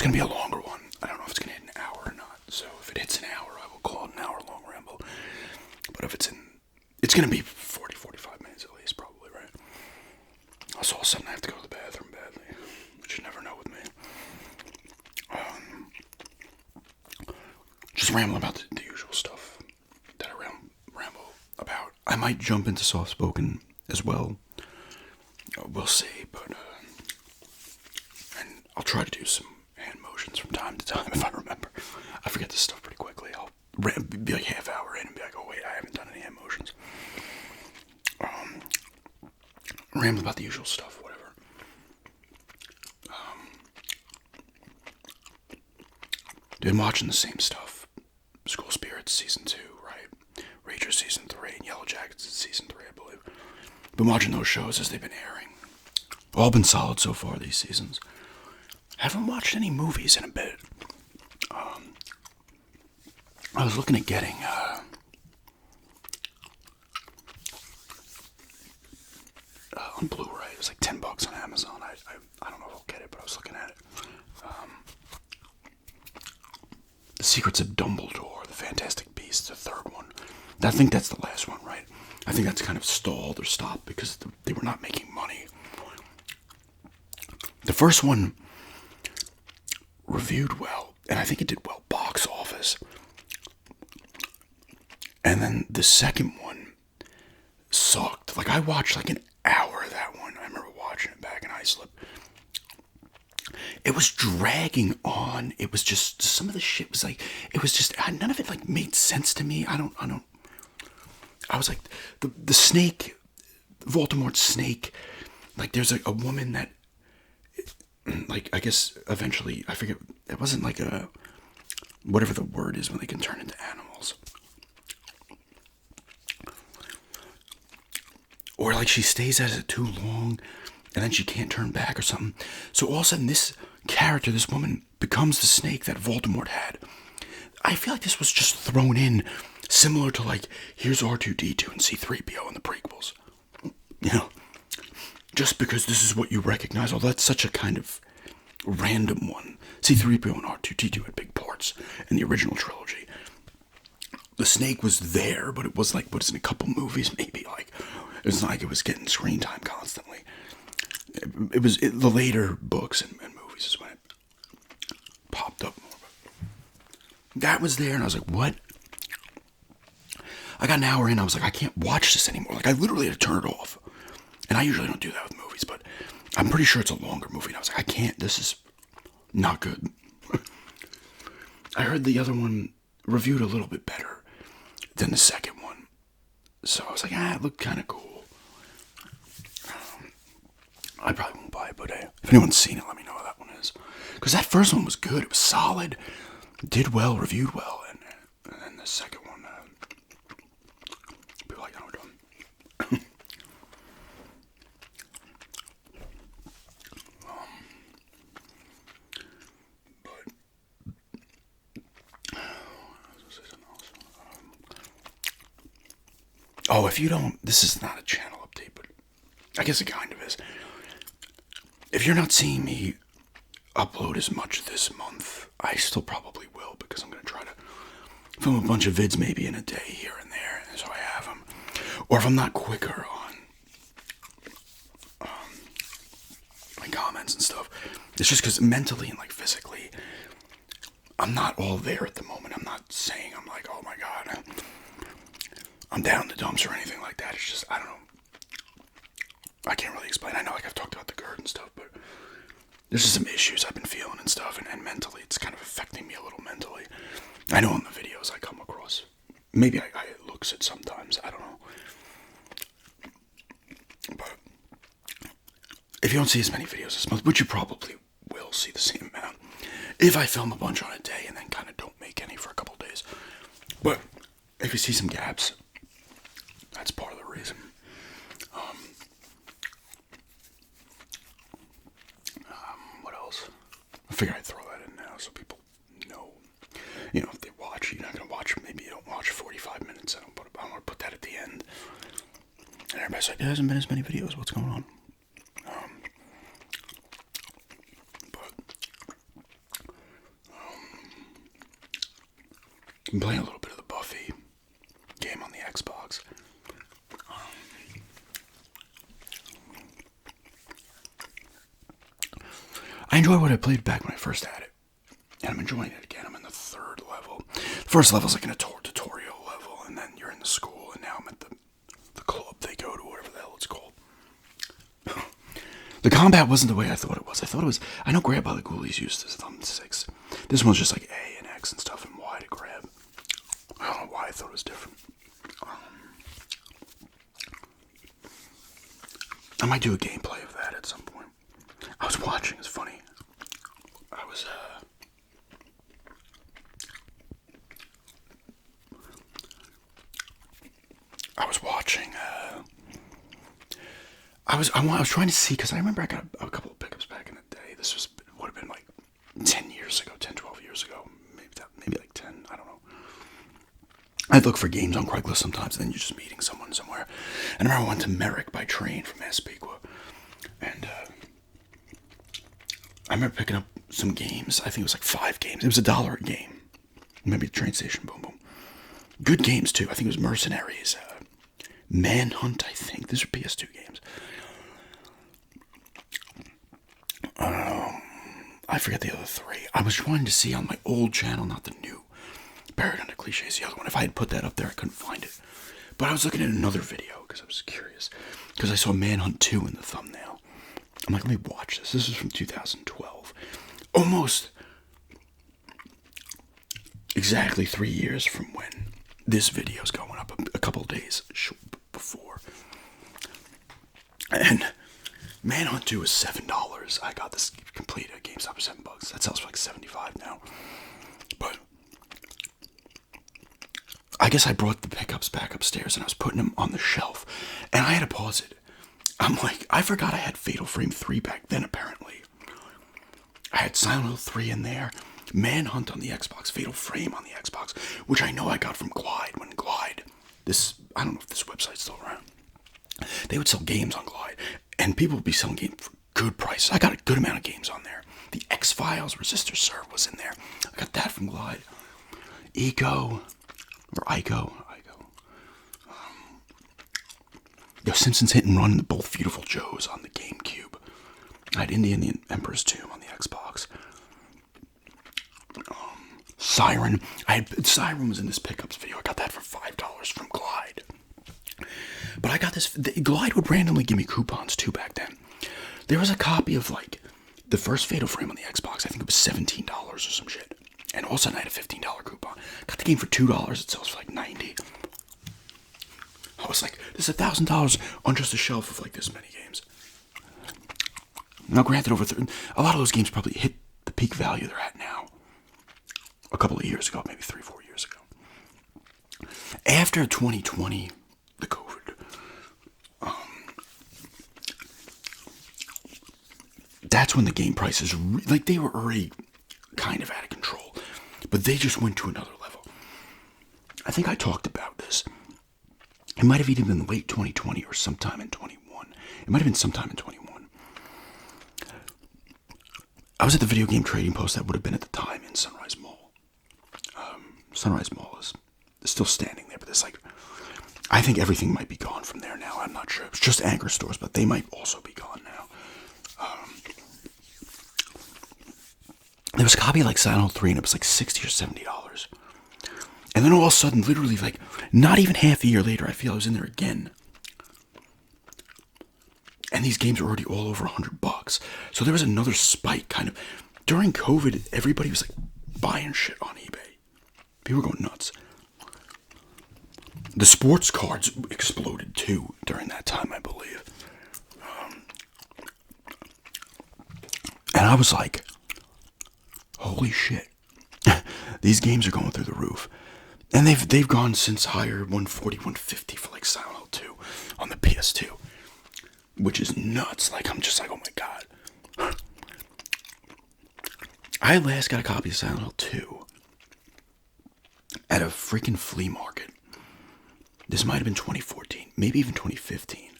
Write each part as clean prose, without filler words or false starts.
It's going to be a longer one. I don't know if it's going to hit an hour or not. So if it hits an hour, I will call it an hour-long ramble. But if it's going to be 40, 45 minutes at least, probably, right? Also, all of a sudden I have to go to the bathroom badly, which you never know with me. Just ramble about the usual stuff that I ramble about. I might jump into soft-spoken as well. We'll see, but and I'll try to do some hand motions from time to time if I remember. I forget this stuff pretty quickly. I'll be like half hour in and be like, oh wait, I haven't done any hand motions. Ramble about the usual stuff, whatever. Been watching the same stuff. School Spirits season 2, right? Rager season 3, and Yellow Jackets season 3, I believe. Been watching those shows as they've been airing. All been solid so far these seasons. Haven't watched any movies in a bit. I was looking at getting on Blu-ray. It was like $10 on Amazon. I don't know if I'll get it, but I was looking at it. The Secrets of Dumbledore, The Fantastic Beasts, the third one. I think that's the last one, right? I think that's kind of stalled or stopped because they were not making money. The first one reviewed well, and I think it did well box office. And then the second one sucked. Like, I watched like an hour of that one. I remember watching it back in Islip. It was dragging on. It was just, some of the shit was like, it was just, none of it like made sense to me. I was like, the snake, Voldemort's snake, like there's a woman that, like, I guess eventually, I forget, it wasn't like whatever the word is when they can turn into animals. Or like she stays at it too long and then she can't turn back or something. So all of a sudden this character, this woman, becomes the snake that Voldemort had. I feel like this was just thrown in similar to like, here's R2-D2 and C-3PO in the prequels. You know, just because this is what you recognize. Oh, that's such a kind of random one. C-3PO and R2-D2 had big parts in the original trilogy. The snake was there, but it was like, what is it, a couple movies maybe? Like, it was not like it was getting screen time constantly. It was the later books and movies is when it popped up more. But that was there, and I was like, what? I got an hour in, I was like, I can't watch this anymore. Like, I literally had to turn it off. And I usually don't do that with movies, but I'm pretty sure it's a longer movie. And I was like, I can't, this is not good. I heard the other one reviewed a little bit better than the second one. So I was like, it looked kind of cool. I probably won't buy it, but if anyone's seen it, let me know how that one is. Because that first one was good. It was solid. Did well, reviewed well. And then the second one, people like, I know we're done. Oh, if you don't, this is not a channel update, but I guess it kind of is. If you're not seeing me upload as much this month, I still probably will, because I'm going to try to film a bunch of vids maybe in a day here and there, so I have them. Or if I'm not quicker on my comments and stuff, it's just because mentally and like physically, I'm not all there at the moment. I'm not saying I'm like, oh my God, I'm down the dumps or anything like that. It's just, I don't know. I can't really explain. I know, like, I've talked about the GERD and stuff, but there's just some issues I've been feeling and stuff, and mentally, it's kind of affecting me a little mentally. I know in the videos I come across, maybe I looks it sometimes, I don't know. But if you don't see as many videos this month, which you probably will see the same amount, if I film a bunch on a day and then kind of don't make any for a couple days. But if you see some gaps, that's part of the reason. What else? I figure I'd throw that in now so people know. You know, if they watch, you're not going to watch, maybe you don't watch 45 minutes. I want to put that at the end. And everybody's like, there hasn't been as many videos. What's going on? But I'm playing a little bit of the Buffy game on the Xbox. I enjoy what I played back when I first had it. And I'm enjoying it again. I'm in the 3rd level. The first level is like in a tutorial level, and then you're in the school, and now I'm at the club they go to, whatever the hell it's called. The combat wasn't the way I thought it was. I know Grab by the Ghoulies used this thumbsticks. This one's just like A and X and stuff and Y to grab. I don't know why I thought it was different. I might do a gameplay of that at some point. I was watching, it's funny. I was watching, I was trying to see, because I remember I got a couple of pickups back in the day. This would have been like 10 years ago, 10, 12 years ago, maybe like 10, I don't know. I'd look for games on Craigslist sometimes, and then you're just meeting someone somewhere. And I remember I went to Merrick by train from Massapequa, and I remember picking up some games. I think it was like 5 games. It was $1 a game. Maybe the train station, boom, boom. Good games, too. I think it was Mercenaries, Manhunt, I think. These are PS2 games. I forget the other 3. I was trying to see on my old channel, not the new. Buried Under Cliches, the other one. If I had put that up there, I couldn't find it. But I was looking at another video because I was curious. Because I saw Manhunt 2 in the thumbnail. I'm like, let me watch this. This is from 2012. Almost exactly 3 years from when this video's going up, a couple days before. And Manhunt 2 is $7. I got this complete at GameStop for $7. That sells for like $75 now. But I guess I brought the pickups back upstairs and I was putting them on the shelf. And I had to pause it. I'm like, I forgot I had Fatal Frame 3 back then, apparently. I had Silent Hill 3 in there, Manhunt on the Xbox, Fatal Frame on the Xbox, which I know I got from Glide. When Glide, I don't know if this website's still around. They would sell games on Glide, and people would be selling games for good prices. I got a good amount of games on there. The X-Files Resistor Serve was in there. I got that from Glide. Ico. Simpsons Hit and Run and the Both Beautiful Joes on the GameCube. I had Indian the Emperor's Tomb on the Xbox. Siren. Siren was in this pickups video. I got that for $5 from Glide. But I got this. Glide would randomly give me coupons too back then. There was a copy of like the first Fatal Frame on the Xbox. I think it was $17 or some shit. And all of a sudden I had a $15 coupon. Got the game for $2. It sells for like $90. I was like, this is $1,000 on just a shelf of like this many games. Now, granted, a lot of those games probably hit the peak value they're at now. A couple of years ago, maybe 3-4 years ago. After 2020, the COVID, that's when the game prices, they were already kind of out of control. But they just went to another level. I think I talked about this. It might have even been late 2020 or sometime in 21. It might have been sometime in 21. I was at the video game trading post that would have been at the time in Sunrise Mall. Sunrise Mall is still standing there, but there's I think everything might be gone from there now. I'm not sure. It's just anchor stores, but they might also be gone now. There was a copy of Silent Hill 3 and it was $60 or $70. And then all of a sudden, literally not even half a year later, I feel I was in there again. And these games were already all over $100. So there was another spike kind of. During COVID, everybody was buying shit on eBay. People were going nuts. The sports cards exploded too during that time, I believe. And I was like, holy shit. These games are going through the roof. And they've gone since higher, 140, 150 for Silent Hill 2 on the PS2. Which is nuts. I'm just oh my god. I last got a copy of Silent Hill 2 at a freaking flea market. This might have been 2014, maybe even 2015.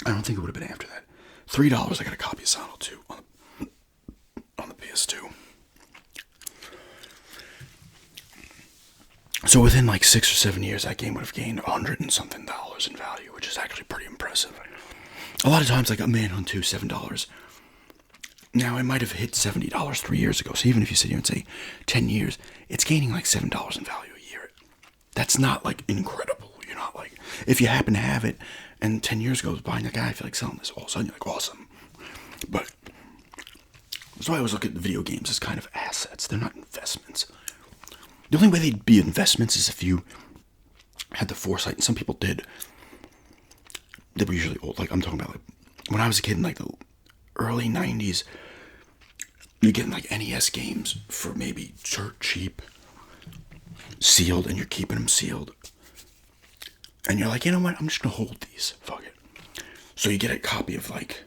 I don't think it would have been after that. $3, I got a copy of Silent Hill 2 on the PS2. So within like 6 or 7 years, that game would have gained $100 and something in value, which is actually pretty impressive. A lot of times, like a Manhunt 2, $7. Now, it might have hit $70 3 years ago. So even if you sit here and say 10 years, it's gaining like $7 in value a year. That's not like incredible. You're not like, if you happen to have it and 10 years ago I was buying that guy, I feel like selling this, all of a sudden you're like, awesome. But that's why I always look at the video games as kind of assets. They're not investments. The only way they'd be investments is if you had the foresight, and some people did. They were usually old. Like, I'm talking about, like, when I was a kid in, like, the early 90s, you're getting, like, NES games for maybe dirt cheap, sealed, and you're keeping them sealed. And you're like, you know what? I'm just going to hold these. Fuck it. So you get a copy of, like,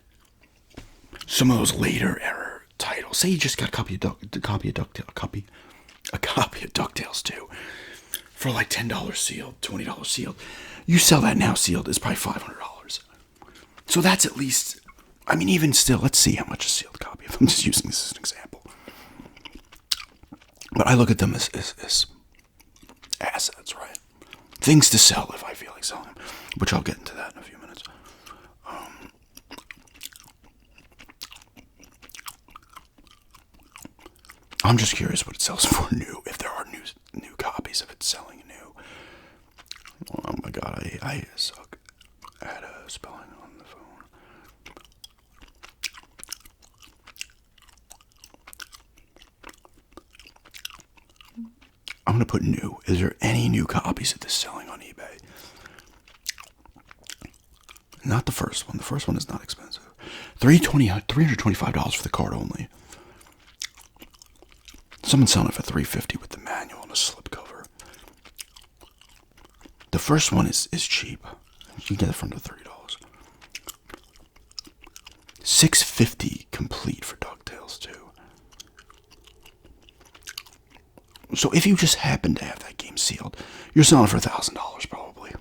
some of those later era titles. Say you just got a copy of DuckTales 2 for like $10 sealed, $20 sealed. You sell that now sealed, it's probably $500. So that's at least, I mean, even still, let's see how much a sealed copy of. I'm just using this as an example. But I look at them as assets, right? Things to sell if I feel like selling them, which I'll get into that in a few minutes. I'm just curious what it sells for new, if there are new copies, if it's selling new. Oh my god, I suck at spelling on the phone. I'm going to put new. Is there any new copies of this selling on eBay? Not the first one. The first one is not expensive. $325 for the card only. Someone's selling it for $350 with the manual and a slipcover. The first one is cheap. You can get it for under $30. $650 complete for DuckTales 2. So if you just happen to have that game sealed, you're selling it for $1,000 probably.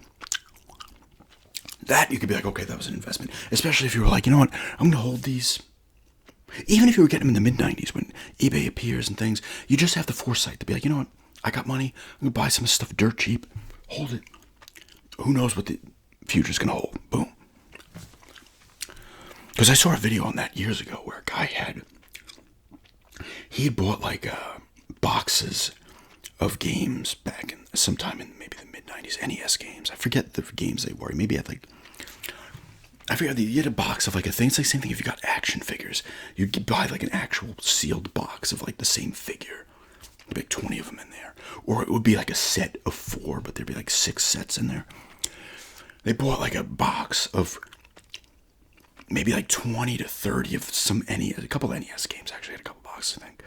That you could be like, okay, that was an investment. Especially if you were like, you know what, I'm going to hold these. Even if you were getting them in the mid-90s when eBay appears and things, you just have the foresight to be like, you know what, I got money, I'm going to buy some of this stuff dirt cheap, hold it. Who knows what the future's going to hold. Boom. Because I saw a video on that years ago where a guy had bought like boxes of games back in sometime in maybe the mid-90s, NES games. I forget the games they were. Maybe I forget, you had a box of like a thing. It's like the same thing if you got action figures. You'd buy like an actual sealed box of like the same figure. There'd be like 20 of them in there. Or it would be like a set of 4, but there'd be like 6 sets in there. They bought like a box of maybe like 20 to 30 of some NES, a couple of NES games actually. Had a couple boxes, I think.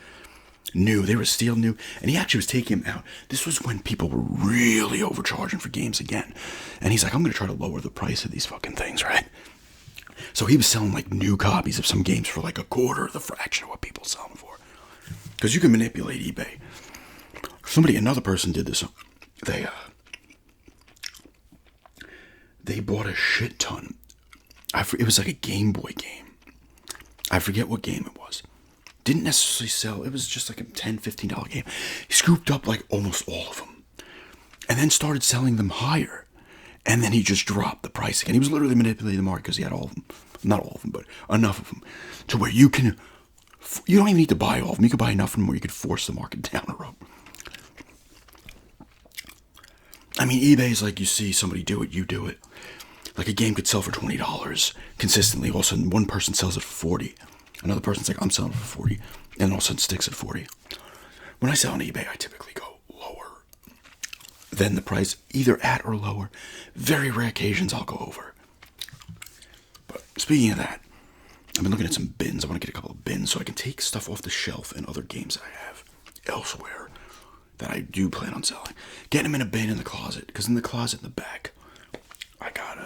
New, they were still new. And he actually was taking them out. This was when people were really overcharging for games again. And he's like, I'm going to try to lower the price of these fucking things, right? So he was selling like new copies of some games for like a quarter of the fraction of what people sell them for. Because you can manipulate eBay. Another person did this. They bought a shit ton. It was like a Game Boy game. I forget what game it was. Didn't necessarily sell. It was just like a $10, $15 game. He scooped up like almost all of them. And then started selling them higher. And then he just dropped the price again. He was literally manipulating the market because he had all of them. Not all of them, but enough of them. To where you don't even need to buy all of them. You could buy enough of them where you could force the market down a rope. I mean, eBay is like you see somebody do it, you do it. Like a game could sell for $20 consistently. All of a sudden, one person sells it for $40. Another person's like, I'm selling it for $40. And all of a sudden sticks at $40. When I sell on eBay, I typically go lower than the price, either at or lower. Very rare occasions I'll go over. But speaking of that, I've been looking at some bins. I want to get a couple of bins so I can take stuff off the shelf and other games I have elsewhere that I do plan on selling. Getting them in a bin in the closet. Because in the closet in the back, I got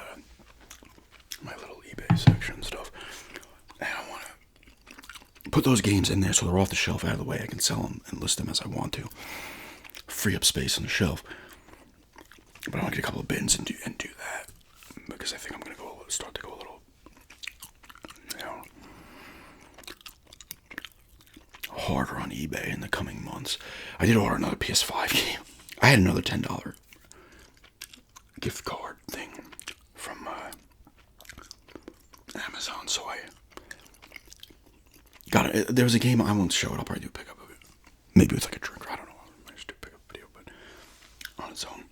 my little eBay section and stuff. And I want to put those games in there so they're off the shelf, out of the way. I can sell them and list them as I want to. Free up space on the shelf. But I want to get a couple of bins and do that. Because I think I'm going to start to go a little, harder on eBay in the coming months. I did order another PS5 game. I had another $10 gift card thing from Amazon, so I got it. There was a game, I won't show it, I'll probably do a pickup of it. Maybe it's like a drink, I don't know. I might just do a pickup video, but on its own.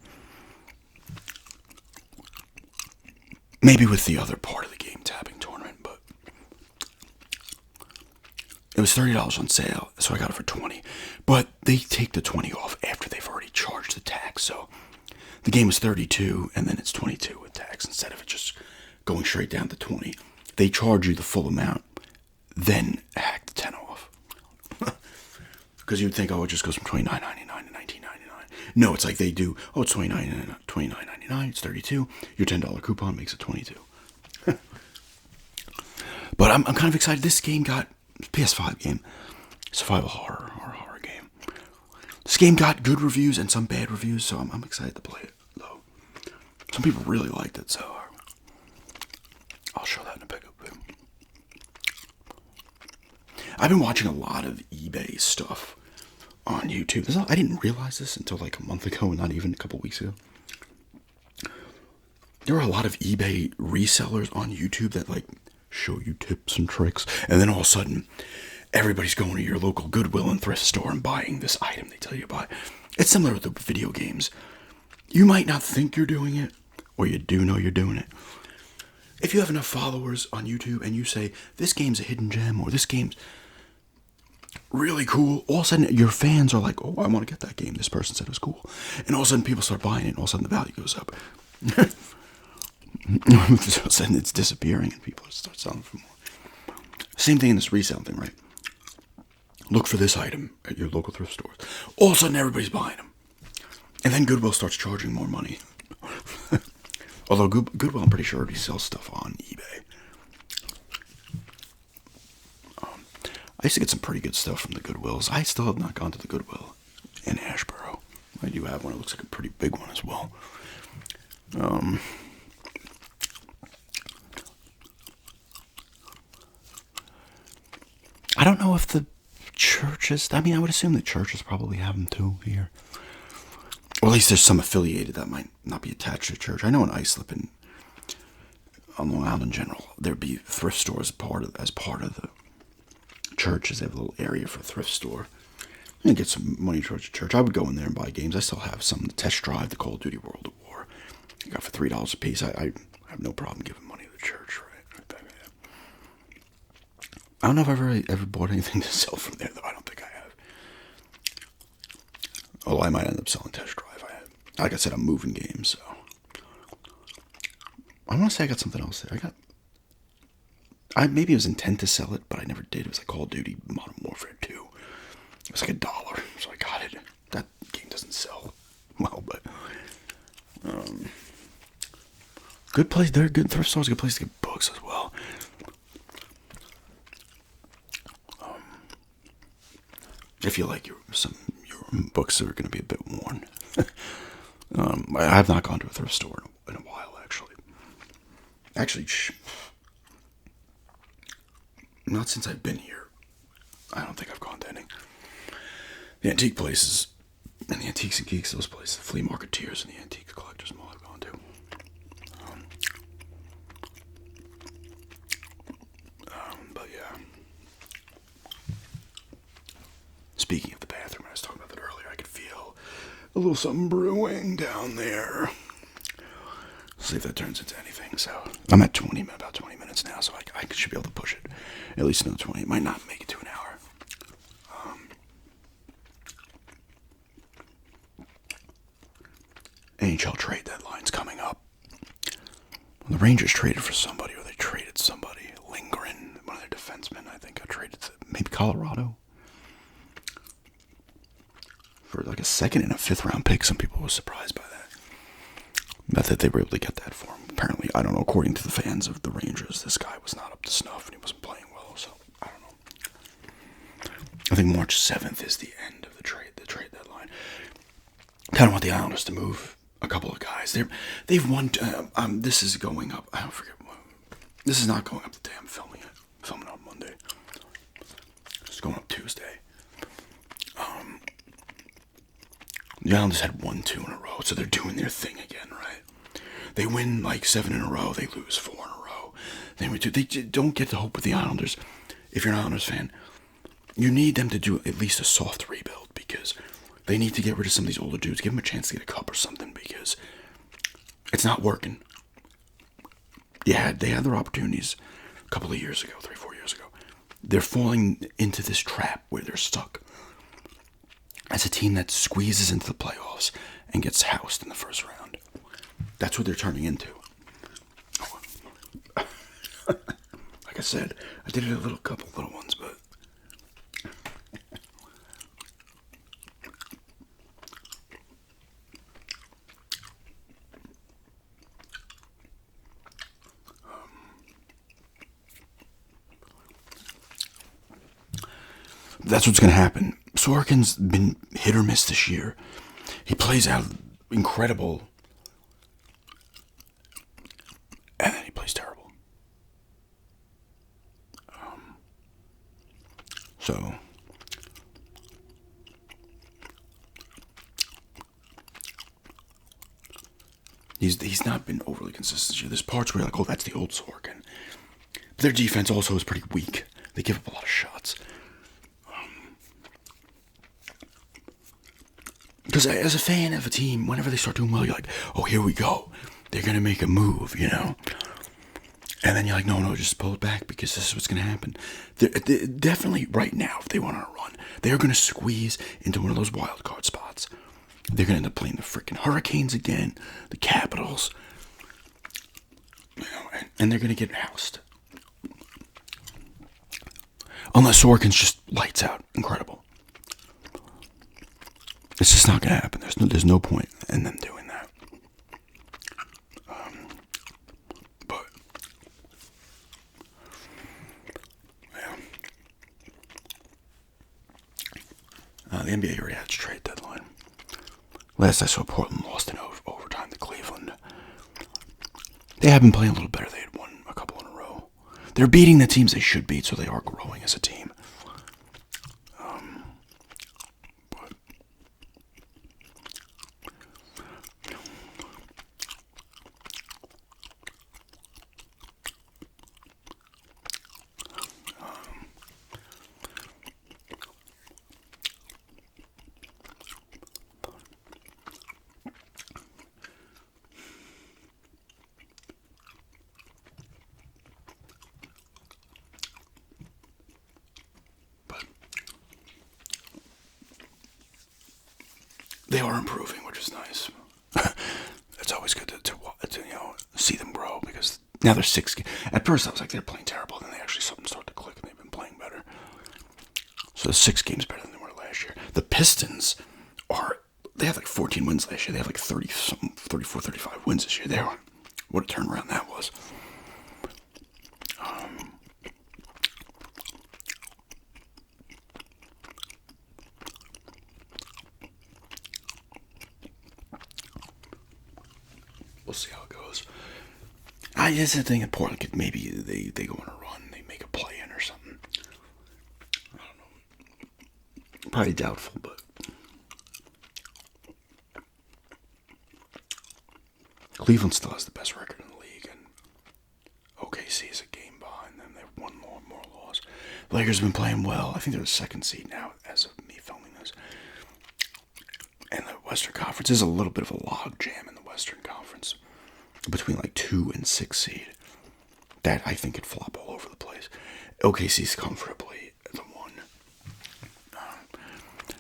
Maybe with the other part of the game tapping tournament, but it was $30 on sale, so I got it for $20. But they take the $20 off after they've already charged the tax, so the game was $32, and then it's $22 with tax instead of it just going straight down to $20. They charge you the full amount, then hack the $10 off. Because you'd think, oh, it just goes from $29.99 to $19.99. No, it's like they do. Oh, it's $29.99. It's $32. Your $10 coupon makes it $22. But I'm kind of excited. This game got PS5 game, survival horror game. This game got good reviews and some bad reviews, so I'm excited to play it. Though some people really liked it, so I'll show that in a pickup video. I've been watching a lot of eBay stuff on YouTube. I didn't realize this until like a month ago, not even a couple weeks ago. There are a lot of eBay resellers on YouTube that like show you tips and tricks, and then all of a sudden everybody's going to your local Goodwill and thrift store and buying this item they tell you to buy. It's similar with the video games. You might not think you're doing it, or you do know you're doing it. If you have enough followers on YouTube and you say, this game's a hidden gem, or this game's really cool, all of a sudden your fans are like, oh, I want to get that game. This person said it was cool. And all of a sudden people start buying it, and all of a sudden the value goes up. All of a sudden it's disappearing, and people start selling for more. Same thing in this reselling thing, right? Look for this item at your local thrift stores. All of a sudden everybody's buying them. And then Goodwill starts charging more money. Although Goodwill, I'm pretty sure, already sells stuff on eBay. I used to get some pretty good stuff from the Goodwills. I still have not gone to the Goodwill in Ashboro. I do have one. It looks like a pretty big one as well. I don't know if the churches, I mean, I would assume the churches probably have them too here. Or at least there's some affiliated that might not be attached to a church. I know in Islip and on Long Island in general, there'd be thrift stores as part of the churches. They have a little area for a thrift store. And get some money towards the church. I would go in there and buy games. I still have some to test drive the Call of Duty World at War. I got for $3 a piece. I have no problem giving money to the church, right? I don't know if I've ever bought anything to sell from there, though. I don't think I have. Although I might end up selling test drive. Like I said, I'm moving games, so. I want to say I got something else there. Maybe it was intent to sell it, but I never did. It was like Call of Duty Modern Warfare 2. It was like $1, so I got it. That game doesn't sell well, but good place. They're good thrift stores. Good place to get books as well. If you like your books that are going to be a bit worn. I have not gone to a thrift store in a while, actually. Not since I've been here. I don't think I've gone to any. The antique places, and the Antiques and Geeks, those places, the flea marketeers and the antique collectors mall I've gone to. But yeah. Speaking of the bathroom, I was talking about that earlier. I could feel a little something brewing down there. See if that turns into anything. So I'm at about 20 minutes now, so I should be able to push it at least another 20. It might not make it to an hour. NHL trade deadline's coming up. Well, the Rangers traded for somebody, or they traded somebody. Lindgren, one of their defensemen, I think, got traded to maybe Colorado for like a second and a fifth round pick. Some people were surprised by that. Not that they were able to get that for him. Apparently, I don't know, according to the fans of the Rangers, this guy was not up to snuff and he wasn't playing well, so I don't know. I think March 7th is the end of the trade deadline. Kind of want the Islanders to move a couple of guys. They've won. This is going up. I don't forget. This is not going up the day I'm filming it. Filming on Monday. It's going up Tuesday. The Islanders had won 2 in a row, so they're doing their thing again, right? They win like 7 in a row, they lose 4 in a row. They don't get the hope with the Islanders. If you're an Islanders fan, you need them to do at least a soft rebuild because they need to get rid of some of these older dudes. Give them a chance to get a cup or something because it's not working. Yeah, they had their opportunities a couple of years ago, 3-4 years ago. They're falling into this trap where they're stuck as a team that squeezes into the playoffs and gets housed in the first round. That's what they're turning into. Like I said, I did it a couple little ones, but that's what's going to happen. Sorokin's been hit or miss this year. He plays out incredible, and then he plays terrible. So he's not been overly consistent this year. There's parts where you're like, oh, that's the old Sorokin. But their defense also is pretty weak. They give up a lot of shots. Because as a fan of a team, whenever they start doing well, you're like, oh, here we go. They're going to make a move, you know? And then you're like, no, just pull it back because this is what's going to happen. They're definitely, right now, if they want to run, they're going to squeeze into one of those wild card spots. They're going to end up playing the freaking Hurricanes again, the Capitals, you know, and they're going to get housed. Unless Sorokin's just lights out incredible. It's just not going to happen. There's no point in them doing that. But yeah, the NBA already had its trade deadline. Last I saw, Portland lost in overtime to Cleveland. They have been playing a little better. They had won a couple in a row. They're beating the teams they should beat, so they are growing as a team. They are improving, which is nice. It's always good to see them grow because now they're 6. At first, I was like they're playing terrible, then they actually something started to click and they've been playing better. So they're 6 games better than they were last year. The Pistons they had like 14 wins last year. They have like 34, 35 wins this year. What a turnaround that was. We'll see how it goes. I just think that Portland could maybe they go on a run, they make a play in or something. I don't know. Probably doubtful, but Cleveland still has the best record in the league, and OKC is a game behind them. They have one more loss. The Lakers have been playing well. I think they're the 2nd seed now, as of me filming this. And the Western Conference is a little bit of a log jam in the Western Conference between like 2 and 6 seed. That I think could flop all over the place. OKC's comfortably the 1.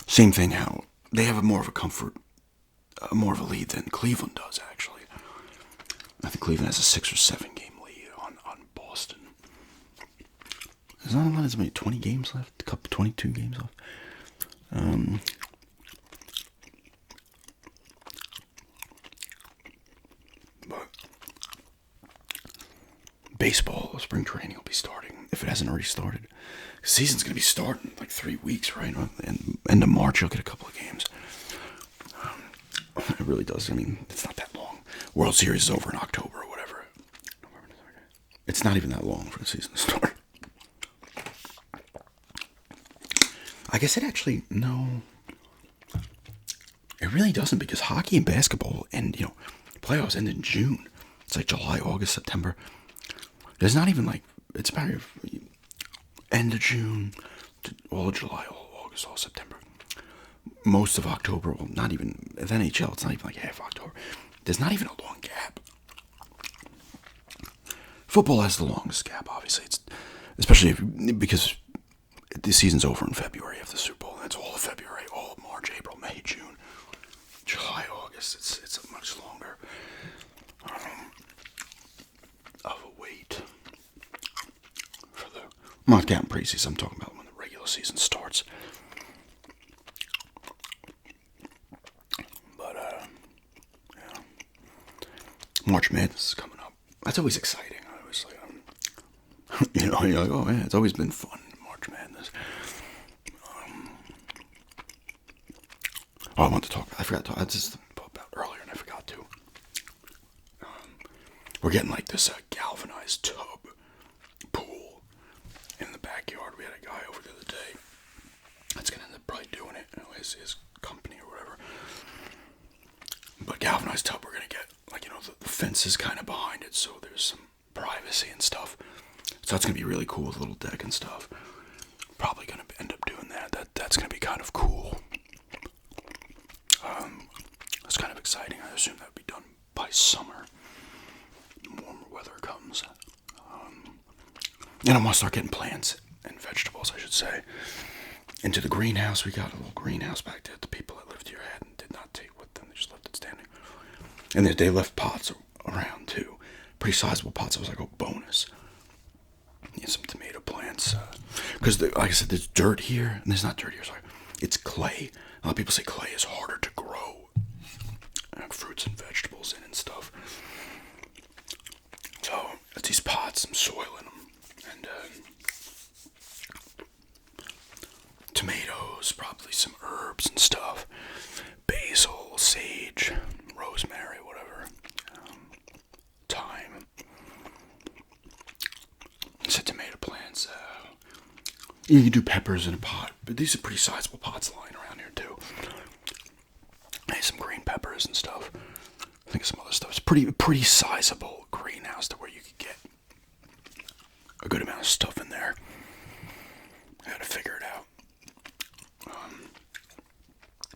Same thing. How they have more of a lead than Cleveland does. Actually, I think Cleveland has a 6 or 7 game lead on Boston. There's not a lot. There's maybe 20 games left. A couple 22 games left. But baseball, spring training will be starting if it hasn't already started. The season's going to be starting in like 3 weeks, right? And end of March, you'll get a couple of games. It really does. I mean, it's not that long. World Series is over in October or whatever. It's not even that long for the season to start. I guess it actually, no. It it really doesn't, because hockey and basketball and, playoffs end in June. It's like July, August, September. There's not even like, it's about end of June, to all of July, all of August, all of September. Most of October, well, not even, with NHL, it's not even like half October. There's not even a long gap. Football has the longest gap, obviously. It's especially because the season's over in February after the Super Bowl. And it's all of February, all of March, April, May, June, July, August. It's a much longer of a wait for the. I'm not counting preseason. I'm talking about when the regular season starts. But yeah, March Madness is coming up. That's always exciting. Obviously, you're like, oh yeah, it's always been fun. March Madness. I want to talk. I forgot to. I just talked about earlier, and I forgot to. We're getting like this galvanized tub pool in the backyard. We had a guy over the other day that's gonna end up probably doing it. His company or whatever. But galvanized tub, we're gonna get like the fence is kind of behind it, so there's some privacy and stuff. So that's gonna be really cool with a little deck and stuff. Probably gonna end up doing that. That's gonna be kind of cool. That's kind of exciting. I assume that would be done by summer. Warmer weather comes. And I want to start getting plants and vegetables, I should say, into the greenhouse. We got a little greenhouse back there. The people that lived here had and did not take with them. They just left it standing. And they left pots around too. Pretty sizable pots. It was like a bonus. Need some tomato plants. Because, like I said, there's dirt here. And there's not dirt here, sorry. It's clay. A lot of people say clay is harder to grow fruits and vegetables in and stuff. So, it's these pots, some soil in them. And tomatoes, probably some herbs and stuff. Basil, sage, rosemary, whatever. Thyme. Some tomato plants. You can do peppers in a pot, but these are pretty sizable pots lying around here too. Hey, some green peppers and stuff. I think some other stuff. It's pretty sizable greenhouse to where you could get a good amount of stuff in there. I gotta figure it out.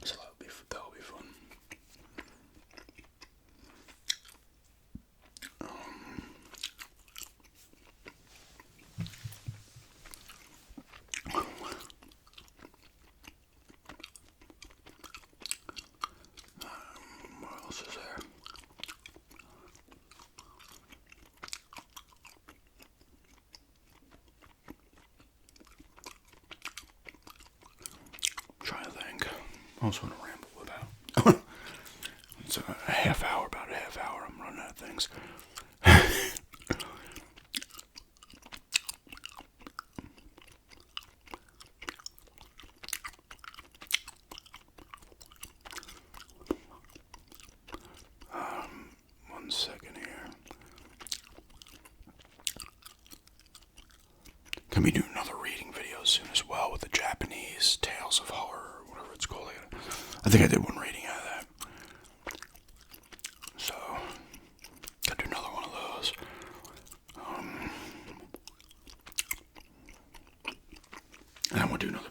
So that'll be fun. What else is there? I'm trying to think. I also want to ramble about. It's about a half hour. I'm running out of things. One second here. Can we do another reading video soon as well with the Japanese Tales of Horror, or whatever it's called? I think I did one reading out of that. So, gotta do another one of those. And I want to do another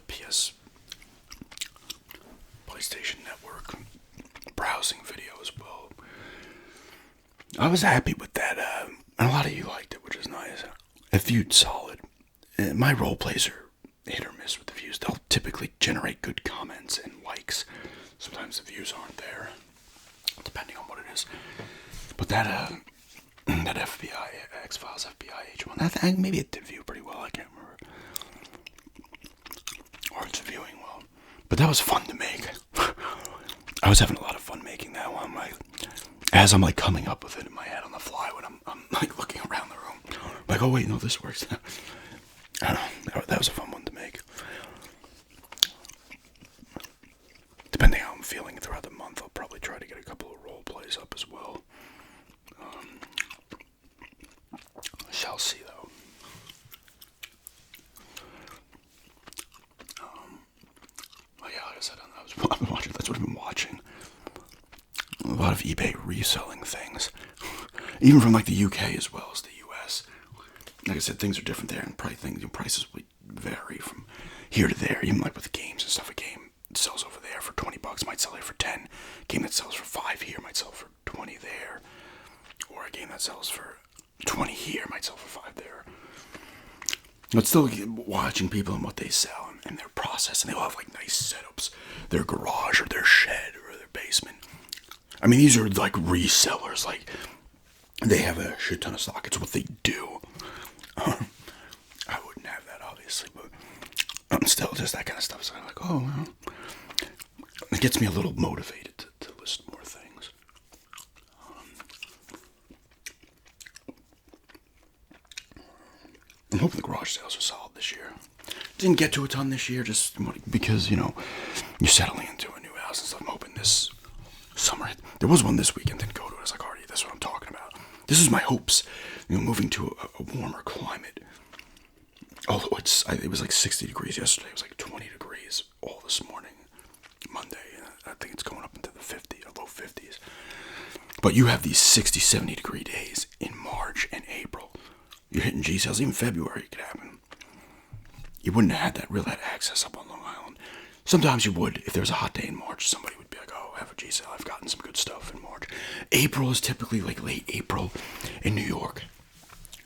PlayStation Network browsing video as well. I was happy with that, and a lot of you liked it, which is nice. It viewed solid. My role plays are hit or miss with the views. They'll typically generate good comments and likes. Sometimes the views aren't there, depending on what it is. But that FBI, X-Files FBI H1, maybe it did view pretty well, I can't remember. Or it's viewing well. But that was fun to make. I was having a lot of fun making that one. As I'm like coming up with it in my head on the fly when I'm like looking around the room. I'm like, oh wait, no, this works. I don't know. That was a fun one to make. Depending how I'm feeling throughout the month, I'll probably try to get a couple of role plays up as well. Shall see though. Oh yeah, like I said, I've been watching. That's what I've been watching. of eBay reselling things, even from like the UK as well as the US. Like I said, things are different there, and prices will vary from here to there. Even like with games and stuff, a game sells over there for $20 might sell here for 10. A game that sells for 5 here might sell for 20 there, or a game that sells for 20 here might sell for 5 there. But still watching people and what they sell and their process, and they all have like nice setups, their garage or their shed or their basement. I mean, these are like resellers. Like, they have a shit ton of stock. It's what they do. I wouldn't have that, obviously, but still, just that kind of stuff. So I'm like, oh, well, it gets me a little motivated to list more things. I'm hoping the garage sales are solid this year. Didn't get to a ton this year, just because, you know, you're settling into a new house and stuff. I'm hoping this summer. There was one this weekend, didn't go to it. I was like, already, that's what I'm talking about. This is my hopes, you know, moving to a warmer climate. Although it was like 60 degrees yesterday. It was like 20 degrees all this morning, Monday. I think it's going up into the low 50s. But you have these 60, 70 degree days in March and April. You're hitting G sales. Even February it could happen. You wouldn't have had that access up on Long Island. Sometimes you would. If there was a hot day in March, somebody would be like, oh, I have a G sale. I've gotten some good stuff in March. April is typically like late April in New York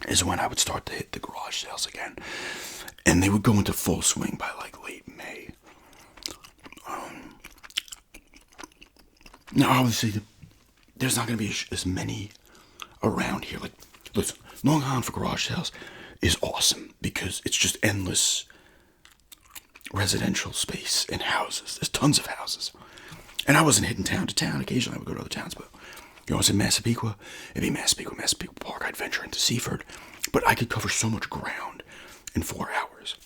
is when I would start to hit the garage sales again. And they would go into full swing by like late May. Now, obviously, there's not going to be as many around here. Like, listen, Long Island for garage sales is awesome because it's just endless residential space and houses. There's tons of houses. And I wasn't hitting town to town. Occasionally I would go to other towns, but you know, I was in Massapequa. It'd be Massapequa Park. I'd venture into Seaford. But I could cover so much ground in 4 hours.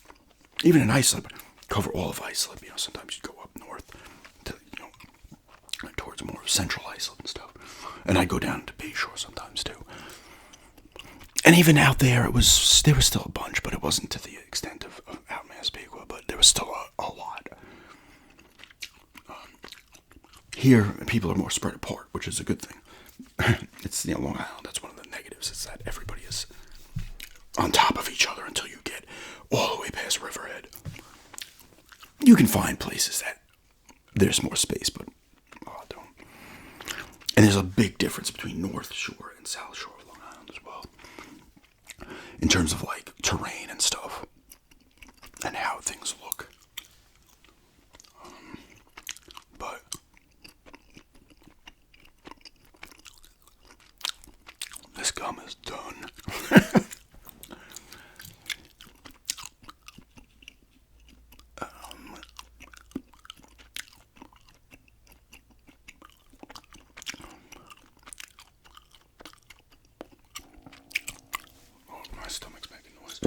Even in Islip, cover all of Islip. You know, sometimes you'd go up north to, you know, towards more central Islip and stuff. And I'd go down to Bayshore sometimes too. And even out there, there was still a bunch, but it wasn't to the extent of out Massapequa, but there was still a lot. Here, people are more spread apart, which is a good thing. It's, you know, Long Island, that's one of the negatives, is that everybody is on top of each other until you get all the way past Riverhead. You can find places that there's more space, but don't. And there's a big difference between North Shore and South Shore of Long Island as well, in terms of like terrain and stuff, and how things look. But this gum is done. My stomach's making noise.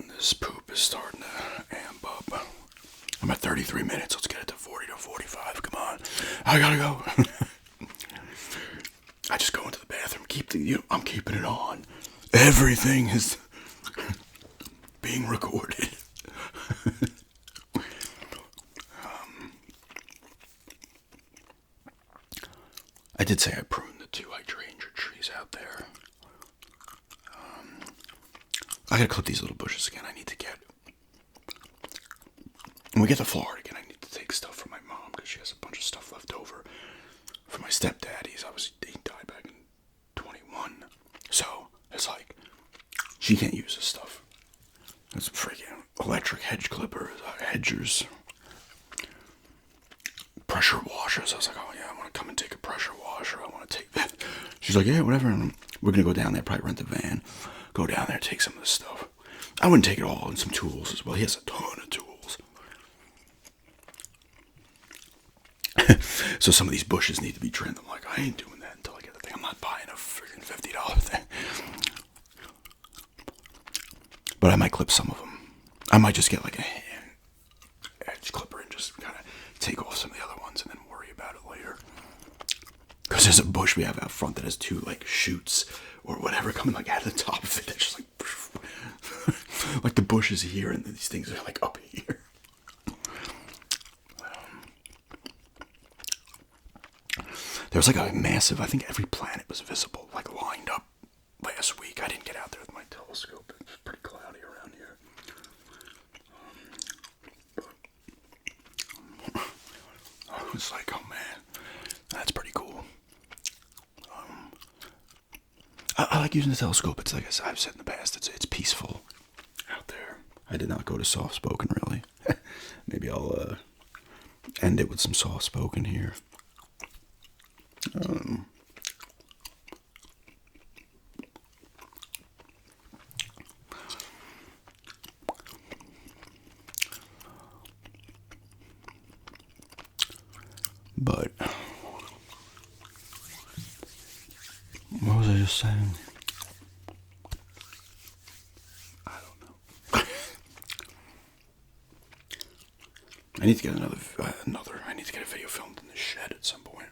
This poop is starting to amp up. I'm at 33 minutes. Let's get it to 40 to 45. Come on. I gotta go. I just go into the bathroom. I'm keeping it on. Everything is being recorded. I did say I pruned the 2 hydrangea trees out there. I gotta clip these little bushes again. I need to get... When we get to Florida again, I need to take stuff from my mom because she has a bunch of stuff left over from my stepdaddy's. He died back in 21. So, it's like, she can't use this stuff. It's freaking electric hedge clippers, hedgers, pressure washers. I was like, oh yeah, I want to come and take a pressure washer. I want to take that. She's like, yeah, whatever. And we're going to go down there, probably rent a van, go down there, take some of this stuff. I wouldn't take it all, and some tools as well. He has a ton of tools. So some of these bushes need to be trimmed. I'm like, I ain't doing that until I get the thing. I'm not buying a freaking $50 thing. But I might clip some of them. I might just get like a edge clipper and just kind of take off some of the other ones and then worry about it later. Because there's a bush we have out front that has 2 like shoots or whatever coming like out of the top of it. That's just like, like the bush is here and these things are like up here. There was like a massive, I think every planet was visible, like lined up last week. I didn't get out there with my telescope. It was pretty cloudy around here. I was like, oh man, that's pretty cool. I like using the telescope. It's like I've said in the past, it's peaceful out there. I did not go to soft spoken really. Maybe I'll end it with some soft spoken here. But what was I just saying? I don't know. I need to get another. I need to get a video filmed in the shed at some point.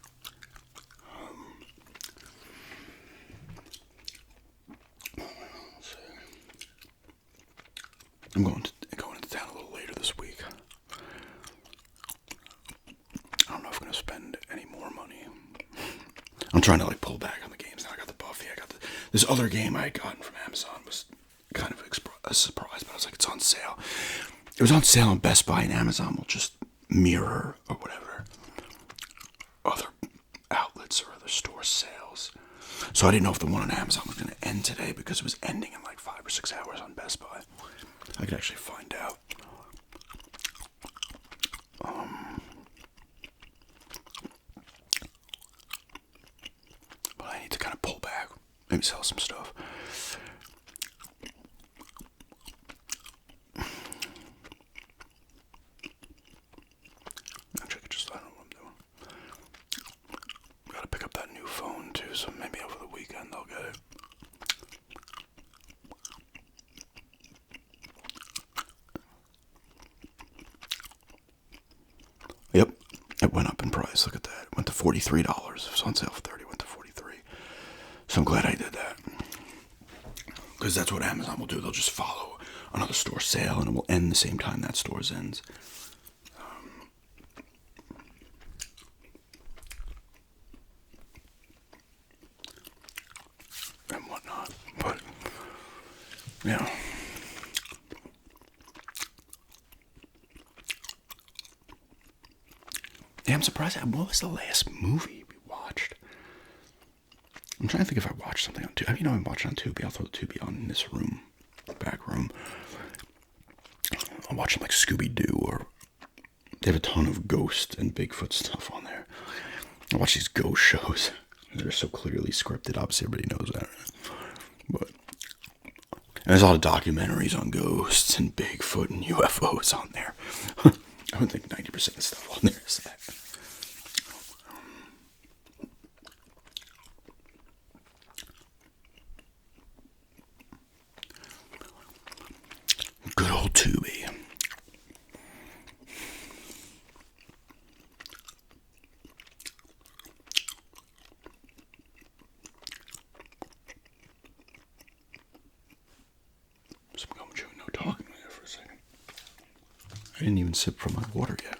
I'm going into town a little later this week. I don't know if I'm gonna spend any more money. I'm trying to like pull back on the games now. I got the Buffy. I got this other game I had gotten from Amazon was kind of a surprise, but I was like, it's on sale. It was on sale on Best Buy, and Amazon will just mirror or whatever other outlets or other store sales. So I didn't know if the one on Amazon was going to end today because it was ending in like 5 or 6 hours on Best Buy. I could actually find out. But I need to kind of pull back, maybe sell some stuff. Actually, I don't know what I'm doing. Gotta pick up that new phone too, so maybe over the weekend I'll get it. Yep, it went up in price. Look at that. It went to $43. It was on sale for $30. Went to $43. So I'm glad I did that. Because that's what Amazon will do. They'll just follow another store sale, and it will end the same time that store's ends. And whatnot. But, you know. Yeah, I'm surprised. What was the last movie we watched? I'm trying to think if I watched something on Tubi. I mean, I've been watching on Tubi. I'll throw the Tubi on in this room, back room. I'm watching like Scooby-Doo, or they have a ton of ghost and Bigfoot stuff on there. I watch these ghost shows. They're so clearly scripted. Obviously, everybody knows that. But and there's a lot of documentaries on ghosts and Bigfoot and UFOs on there. I would think 90% of the stuff on there is that. Good old Tubi. Some gum chewing, no talking there for a second. I didn't even sip from my water yet.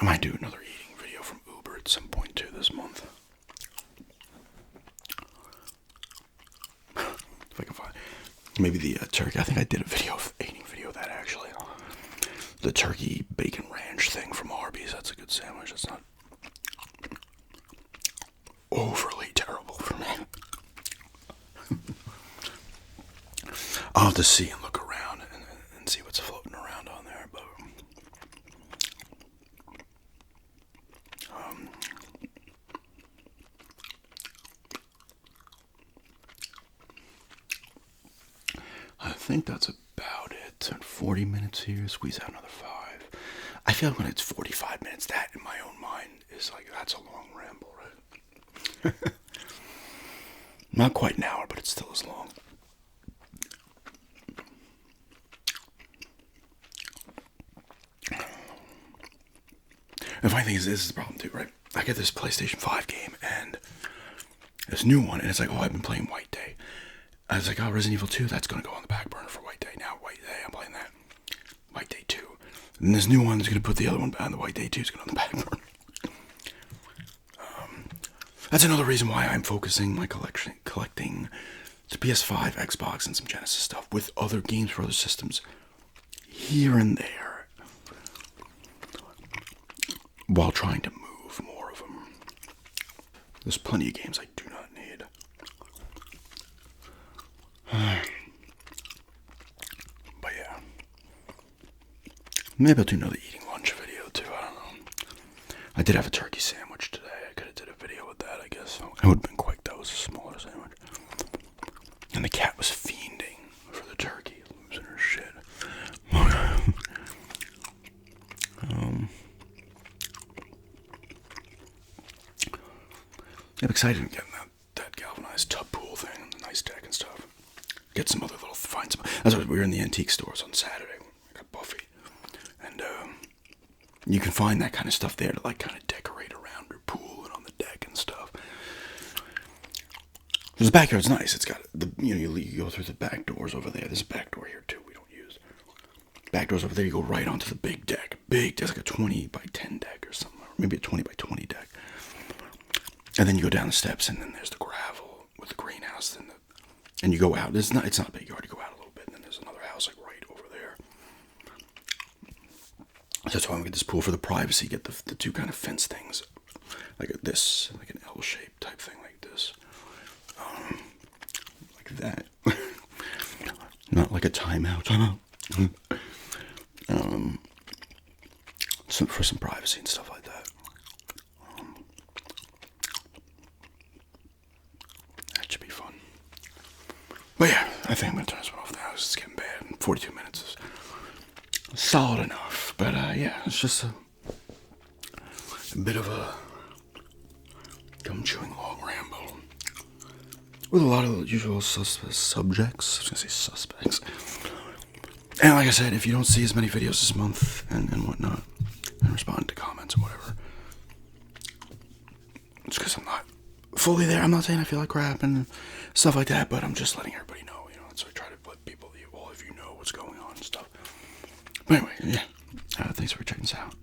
I might do another eating video from Uber at some point too this month. If I can find maybe the turkey. I think I did a eating video of that actually. The turkey bacon ranch thing from Arby's. That's a good sandwich. It's not overly terrible for me. I'll have to see and look around and see what's floating around on there, but I think that's about it. 40 minutes here, squeeze out another 5. I feel like when it's 45 minutes, that in my own mind is like, that's a long ramble, right? Not quite an hour, but it still is long. The funny thing is, this is the problem too, right? I get this PlayStation 5 game and this new one, and it's like, oh, I've been playing White Day. I was like, oh, Resident Evil 2, that's going to go on the back burner for White Day. Now, White Day, I'm playing that. White Day 2. And this new one is going to put the other one back, and the White Day 2 is going to go on the back burner. That's another reason why I'm focusing my collecting the PS5, Xbox, and some Genesis stuff with other games for other systems here and there, while trying to move more of them. There's plenty of games I do not need. But yeah. Maybe I'll do another eating lunch video too, I don't know. I did have a turkey sandwich today. I could have did a video with that, I guess. So it would have been quick. That was a smaller sandwich. And the cat was fiending for the turkey, losing her shit. I'm excited to get that galvanized tub pool thing and the nice deck and stuff. Get some other little, find some. That's what we were in the antique stores on Saturday. I got Buffy, and you can find that kind of stuff there to like kind of decorate around your pool and on the deck and stuff. The backyard's nice. It's got you go through the back doors over there. There's a back door here too. We don't use back doors over there. You go right onto the big deck. There's like a 20 by 10 deck or something, or maybe a 20 by 20 deck. And then you go down the steps, and then there's the gravel with the greenhouse, and you go out. It's not a big yard. You go out a little bit, and then there's another house like right over there. So that's why I'm gonna get this pool for the privacy. Get the two kind of fence things, like this, like an L-shaped type thing, like this, like that. Not like a timeout. For some privacy and stuff like that. That should be fun. But yeah, I think I'm going to turn this one off now. It's getting bad. 42 minutes is solid enough. But yeah, it's just a bit of a gum-chewing long ramble with a lot of the usual subjects. I was going to say suspects. And like I said, if you don't see as many videos this month and whatnot, and respond to comments and whatever, it's because I'm not fully there. I'm not saying I feel like crap and stuff like that, but I'm just letting everybody know, so I try to let people, all of you know what's going on and stuff. But anyway, yeah, thanks for checking this out.